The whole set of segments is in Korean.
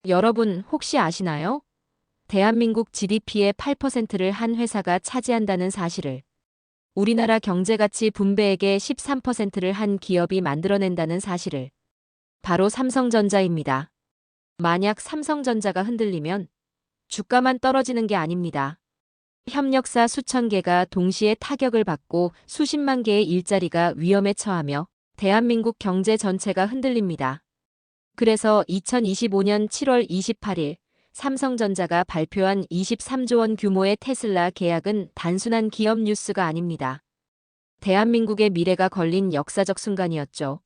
여러분 혹시 아시나요? 대한민국 GDP의 8%를 한 회사가 차지한다는 사실을, 우리나라 경제가치 분배액의 13%를 한 기업이 만들어낸다는 사실을, 바로 삼성전자입니다. 만약 삼성전자가 흔들리면 주가만 떨어지는 게 아닙니다. 협력사 수천 개가 동시에 타격을 받고 수십만 개의 일자리가 위험에 처하며 대한민국 경제 전체가 흔들립니다. 그래서 2025년 7월 28일 삼성전자가 발표한 23조 원 규모의 테슬라 계약은 단순한 기업 뉴스가 아닙니다. 대한민국의 미래가 걸린 역사적 순간이었죠.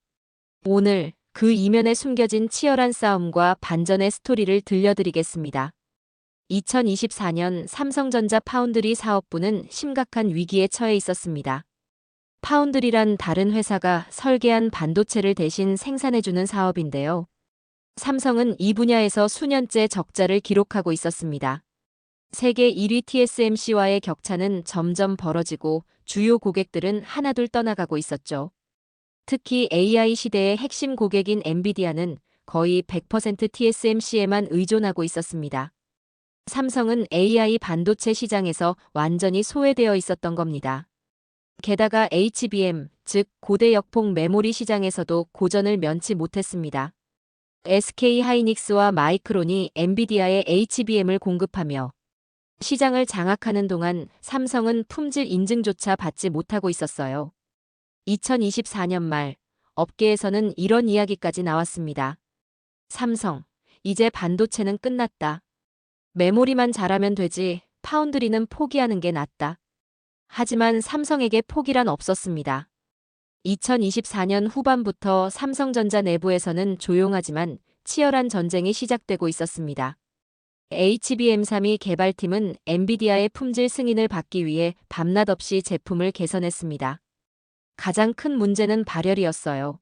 오늘 그 이면에 숨겨진 치열한 싸움과 반전의 스토리를 들려드리겠습니다. 2024년 삼성전자 파운드리 사업부는 심각한 위기에 처해 있었습니다. 파운드리란 다른 회사가 설계한 반도체를 대신 생산해주는 사업인데요. 삼성은 이 분야에서 수년째 적자를 기록하고 있었습니다. 세계 1위 TSMC와의 격차는 점점 벌어지고 주요 고객들은 하나둘 떠나가고 있었죠. 특히 AI 시대의 핵심 고객인 엔비디아는 거의 100% TSMC에만 의존하고 있었습니다. 삼성은 AI 반도체 시장에서 완전히 소외되어 있었던 겁니다. 게다가 HBM, 즉 고대 역폭 메모리 시장에서도 고전을 면치 못했습니다. SK하이닉스와 마이크론이 엔비디아에 HBM을 공급하며 시장을 장악하는 동안 삼성은 품질 인증조차 받지 못하고 있었어요. 2024년 말 업계에서는 이런 이야기까지 나왔습니다. 삼성, 이제 반도체는 끝났다. 메모리만 잘하면 되지, 파운드리는 포기하는 게 낫다. 하지만 삼성에게 포기란 없었습니다. 2024년 후반부터 삼성전자 내부에서는 조용하지만 치열한 전쟁이 시작되고 있었습니다. HBM3이 개발팀은 엔비디아의 품질 승인을 받기 위해 밤낮 없이 제품을 개선했습니다. 가장 큰 문제는 발열이었어요.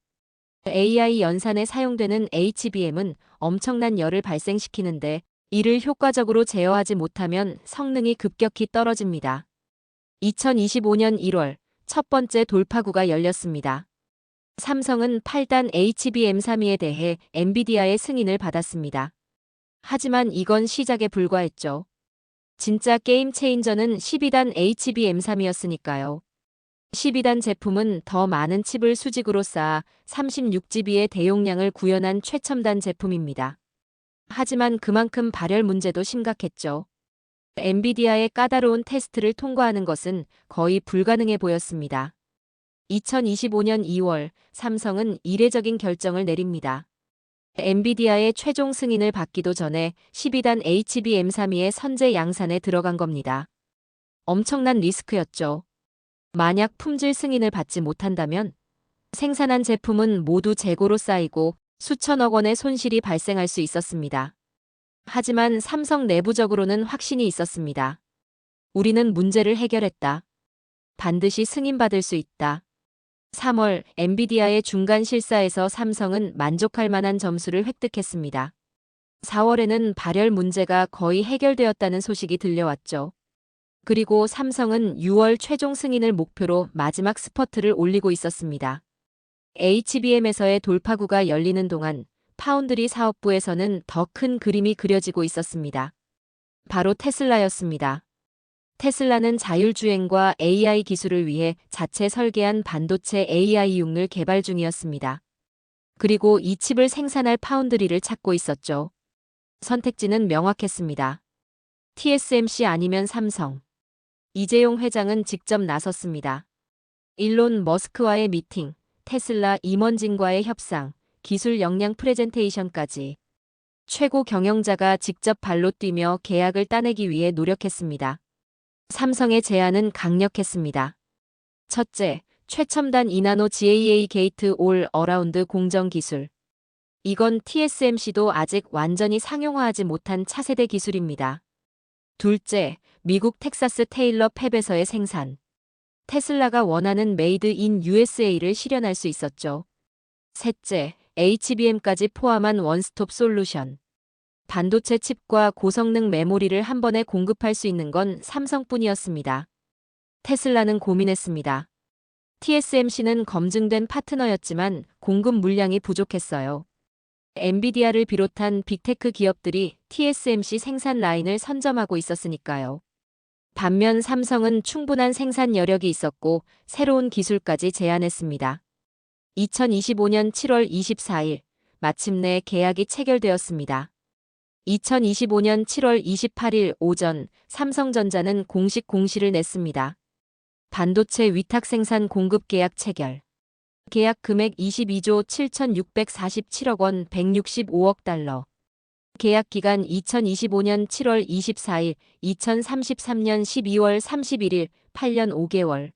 AI 연산에 사용되는 HBM은 엄청난 열을 발생시키는데 이를 효과적으로 제어하지 못하면 성능이 급격히 떨어집니다. 2025년 1월 첫 번째 돌파구가 열렸습니다. 삼성은 8단 HBM3에 대해 엔비디아의 승인을 받았습니다. 하지만 이건 시작에 불과했죠. 진짜 게임 체인저는 12단 HBM3이었으니까요. 12단 제품은 더 많은 칩을 수직으로 쌓아 36GB의 대용량을 구현한 최첨단 제품입니다. 하지만 그만큼 발열 문제도 심각했죠. 엔비디아의 까다로운 테스트를 통과하는 것은 거의 불가능해 보였습니다. 2025년 2월 삼성은 이례적인 결정을 내립니다. 엔비디아의 최종 승인을 받기도 전에 12단 HBM3의 선제 양산에 들어간 겁니다. 엄청난 리스크였죠. 만약 품질 승인을 받지 못한다면 생산한 제품은 모두 재고로 쌓이고 수천억 원의 손실이 발생할 수 있었습니다. 하지만 삼성 내부적으로는 확신이 있었습니다. 우리는 문제를 해결했다. 반드시 승인받을 수 있다. 3월 엔비디아의 중간 실사에서 삼성은 만족할 만한 점수를 획득했습니다. 4월에는 발열 문제가 거의 해결되었다는 소식이 들려왔죠. 그리고 삼성은 6월 최종 승인을 목표로 마지막 스퍼트를 올리고 있었습니다. HBM에서의 돌파구가 열리는 동안 파운드리 사업부에서는 더 큰 그림이 그려지고 있었습니다. 바로 테슬라였습니다. 테슬라는 자율주행과 AI 기술을 위해 자체 설계한 반도체 AI용을 개발 중이었습니다. 그리고 이 칩을 생산할 파운드리를 찾고 있었죠. 선택지는 명확했습니다. TSMC 아니면 삼성. 이재용 회장은 직접 나섰습니다. 일론 머스크와의 미팅, 테슬라 임원진과의 협상, 기술 역량 프레젠테이션까지 최고 경영자가 직접 발로 뛰며 계약을 따내기 위해 노력했습니다. 삼성의 제안은 강력했습니다. 첫째, 최첨단 2나노 GAA 게이트 올 어라운드 공정 기술. 이건 TSMC도 아직 완전히 상용화하지 못한 차세대 기술입니다. 둘째, 미국 텍사스 테일러 팹에서의 생산. 테슬라가 원하는 메이드 인 USA를 실현할 수 있었죠. 셋째, HBM까지 포함한 원스톱 솔루션. 반도체 칩과 고성능 메모리를 한 번에 공급할 수 있는 건 삼성뿐이었습니다. 테슬라는 고민했습니다. TSMC는 검증된 파트너였지만 공급 물량이 부족했어요. 엔비디아를 비롯한 빅테크 기업들이 TSMC 생산 라인을 선점하고 있었으니까요. 반면 삼성은 충분한 생산 여력이 있었고 새로운 기술까지 제안했습니다. 2025년 7월 24일 마침내 계약이 체결되었습니다. 2025년 7월 28일 오전 삼성전자는 공식 공시를 냈습니다. 반도체 위탁 생산 공급 계약 체결. 계약 금액 22조 7,647억 원 165억 달러. 계약 기간 2025년 7월 24일, 2033년 12월 31일, 8년 5개월.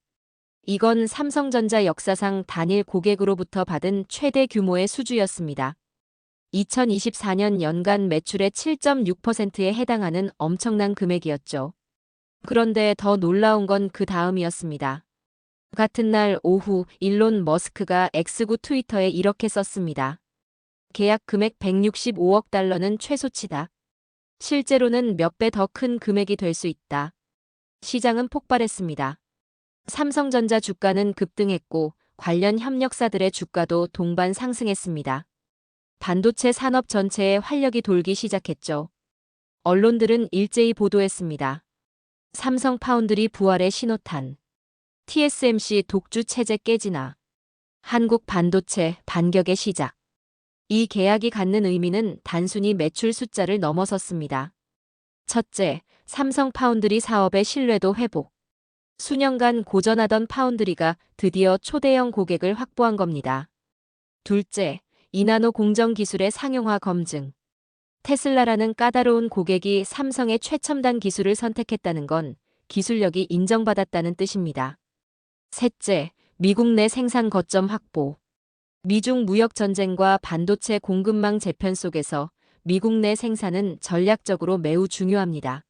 이건 삼성전자 역사상 단일 고객으로부터 받은 최대 규모의 수주였습니다. 2024년 연간 매출의 7.6%에 해당하는 엄청난 금액이었죠. 그런데 더 놀라운 건 그 다음이었습니다. 같은 날 오후 일론 머스크가 X구 트위터에 이렇게 썼습니다. 계약 금액 165억 달러는 최소치다. 실제로는 몇 배 더 큰 금액이 될 수 있다. 시장은 폭발했습니다. 삼성전자 주가는 급등했고 관련 협력사들의 주가도 동반 상승했습니다. 반도체 산업 전체에 활력이 돌기 시작했죠. 언론들은 일제히 보도했습니다. 삼성 파운드리 부활의 신호탄. TSMC 독주 체제 깨지나. 한국 반도체 반격의 시작. 이 계약이 갖는 의미는 단순히 매출 숫자를 넘어섰습니다. 첫째, 삼성 파운드리 사업의 신뢰도 회복. 수년간 고전하던 파운드리가 드디어 초대형 고객을 확보한 겁니다. 둘째, 이나노 공정 기술의 상용화 검증. 테슬라라는 까다로운 고객이 삼성의 최첨단 기술을 선택했다는 건 기술력이 인정받았다는 뜻입니다. 셋째, 미국 내 생산 거점 확보. 미중 무역 전쟁과 반도체 공급망 재편 속에서 미국 내 생산은 전략적으로 매우 중요합니다.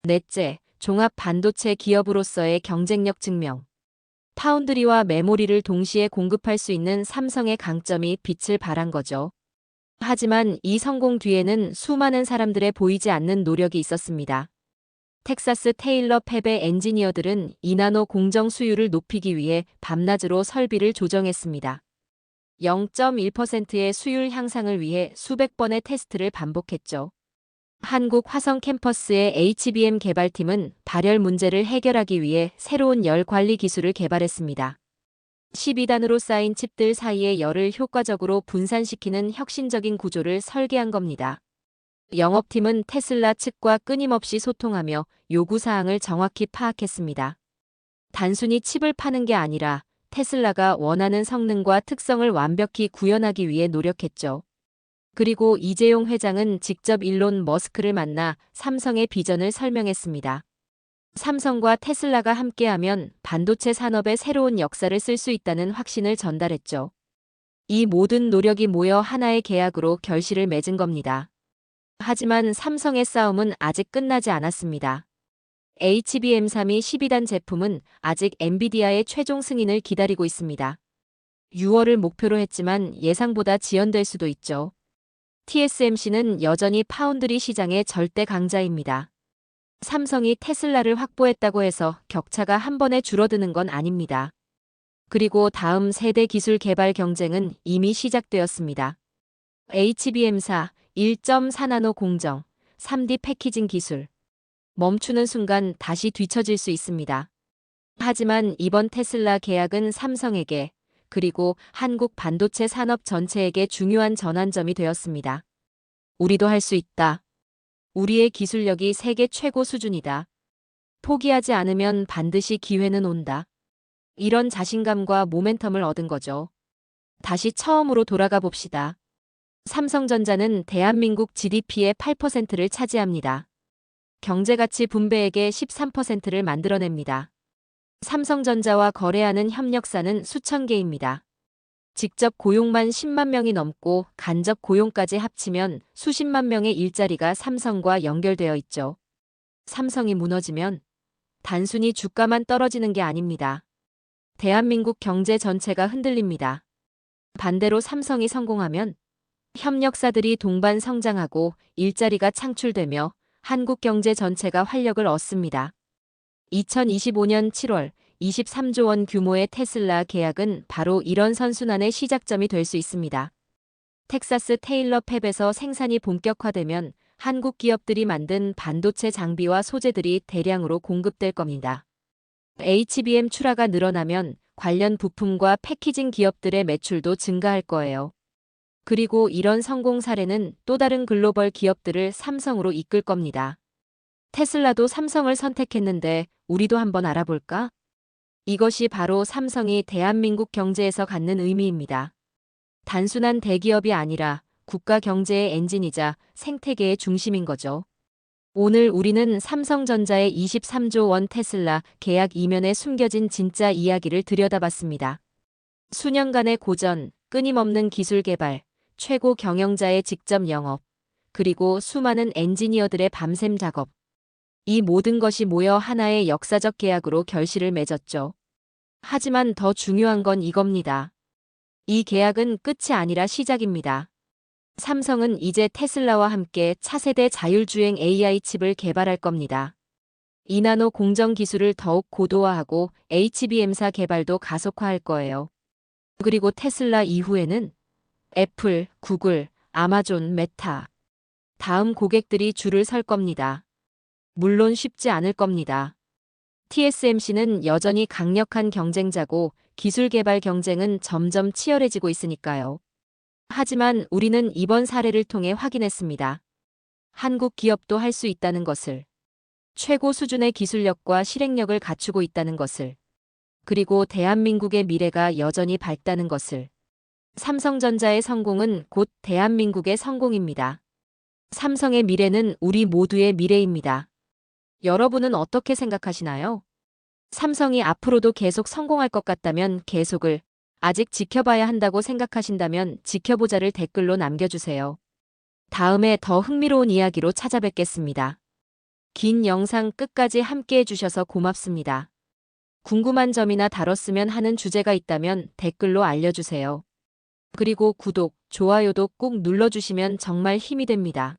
넷째, 종합 반도체 기업으로서의 경쟁력 증명. 파운드리와 메모리를 동시에 공급할 수 있는 삼성의 강점이 빛을 발한 거죠. 하지만 이 성공 뒤에는 수많은 사람들의 보이지 않는 노력이 있었습니다. 텍사스 테일러 팹의 엔지니어들은 이나노 공정 수율을 높이기 위해 밤낮으로 설비를 조정했습니다. 0.1%의 수율 향상을 위해 수백 번의 테스트를 반복했죠. 한국 화성 캠퍼스의 HBM 개발팀은 발열 문제를 해결하기 위해 새로운 열 관리 기술을 개발했습니다. 12단으로 쌓인 칩들 사이의 열을 효과적으로 분산시키는 혁신적인 구조를 설계한 겁니다. 영업팀은 테슬라 측과 끊임없이 소통하며 요구사항을 정확히 파악했습니다. 단순히 칩을 파는 게 아니라 테슬라가 원하는 성능과 특성을 완벽히 구현하기 위해 노력했죠. 그리고 이재용 회장은 직접 일론 머스크를 만나 삼성의 비전을 설명했습니다. 삼성과 테슬라가 함께하면 반도체 산업의 새로운 역사를 쓸 수 있다는 확신을 전달했죠. 이 모든 노력이 모여 하나의 계약으로 결실을 맺은 겁니다. 하지만 삼성의 싸움은 아직 끝나지 않았습니다. HBM3이 12단 제품은 아직 엔비디아의 최종 승인을 기다리고 있습니다. 6월을 목표로 했지만 예상보다 지연될 수도 있죠. TSMC는 여전히 파운드리 시장의 절대 강자입니다. 삼성이 테슬라를 확보했다고 해서 격차가 한 번에 줄어드는 건 아닙니다. 그리고 다음 세대 기술 개발 경쟁은 이미 시작되었습니다. HBM4 1.4나노 공정, 3D 패키징 기술. 멈추는 순간 다시 뒤처질 수 있습니다. 하지만 이번 테슬라 계약은 삼성에게 그리고 한국 반도체 산업 전체에게 중요한 전환점이 되었습니다. 우리도 할 수 있다. 우리의 기술력이 세계 최고 수준이다. 포기하지 않으면 반드시 기회는 온다. 이런 자신감과 모멘텀을 얻은 거죠. 다시 처음으로 돌아가 봅시다. 삼성전자는 대한민국 GDP의 8%를 차지합니다. 경제가치 분배액의 13%를 만들어냅니다. 삼성전자와 거래하는 협력사는 수천 개입니다. 직접 고용만 10만 명이 넘고 간접 고용까지 합치면 수십만 명의 일자리가 삼성과 연결되어 있죠. 삼성이 무너지면 단순히 주가만 떨어지는 게 아닙니다. 대한민국 경제 전체가 흔들립니다. 반대로 삼성이 성공하면 협력사들이 동반 성장하고 일자리가 창출되며 한국 경제 전체가 활력을 얻습니다. 2025년 7월 23조 원 규모의 테슬라 계약은 바로 이런 선순환의 시작점이 될 수 있습니다. 텍사스 테일러 팹에서 생산이 본격화되면 한국 기업들이 만든 반도체 장비와 소재들이 대량으로 공급될 겁니다. HBM 출하가 늘어나면 관련 부품과 패키징 기업들의 매출도 증가할 거예요. 그리고 이런 성공 사례는 또 다른 글로벌 기업들을 삼성으로 이끌 겁니다. 테슬라도 삼성을 선택했는데 우리도 한번 알아볼까? 이것이 바로 삼성이 대한민국 경제에서 갖는 의미입니다. 단순한 대기업이 아니라 국가 경제의 엔진이자 생태계의 중심인 거죠. 오늘 우리는 삼성전자의 23조 원 테슬라 계약 이면에 숨겨진 진짜 이야기를 들여다봤습니다. 수년간의 고전, 끊임없는 기술 개발, 최고 경영자의 직접 영업, 그리고 수많은 엔지니어들의 밤샘 작업. 이 모든 것이 모여 하나의 역사적 계약으로 결실을 맺었죠. 하지만 더 중요한 건 이겁니다. 이 계약은 끝이 아니라 시작입니다. 삼성은 이제 테슬라와 함께 차세대 자율주행 AI 칩을 개발할 겁니다. 이나노 공정 기술을 더욱 고도화하고 HBM사 개발도 가속화할 거예요. 그리고 테슬라 이후에는 애플, 구글, 아마존, 메타. 다음 고객들이 줄을 설 겁니다. 물론 쉽지 않을 겁니다. TSMC는 여전히 강력한 경쟁자고 기술 개발 경쟁은 점점 치열해지고 있으니까요. 하지만 우리는 이번 사례를 통해 확인했습니다. 한국 기업도 할 수 있다는 것을. 최고 수준의 기술력과 실행력을 갖추고 있다는 것을. 그리고 대한민국의 미래가 여전히 밝다는 것을. 삼성전자의 성공은 곧 대한민국의 성공입니다. 삼성의 미래는 우리 모두의 미래입니다. 여러분은 어떻게 생각하시나요? 삼성이 앞으로도 계속 성공할 것 같다면 계속을, 아직 지켜봐야 한다고 생각하신다면 지켜보자를 댓글로 남겨주세요. 다음에 더 흥미로운 이야기로 찾아뵙겠습니다. 긴 영상 끝까지 함께 해주셔서 고맙습니다. 궁금한 점이나 다뤘으면 하는 주제가 있다면 댓글로 알려주세요. 그리고 구독, 좋아요도 꼭 눌러주시면 정말 힘이 됩니다.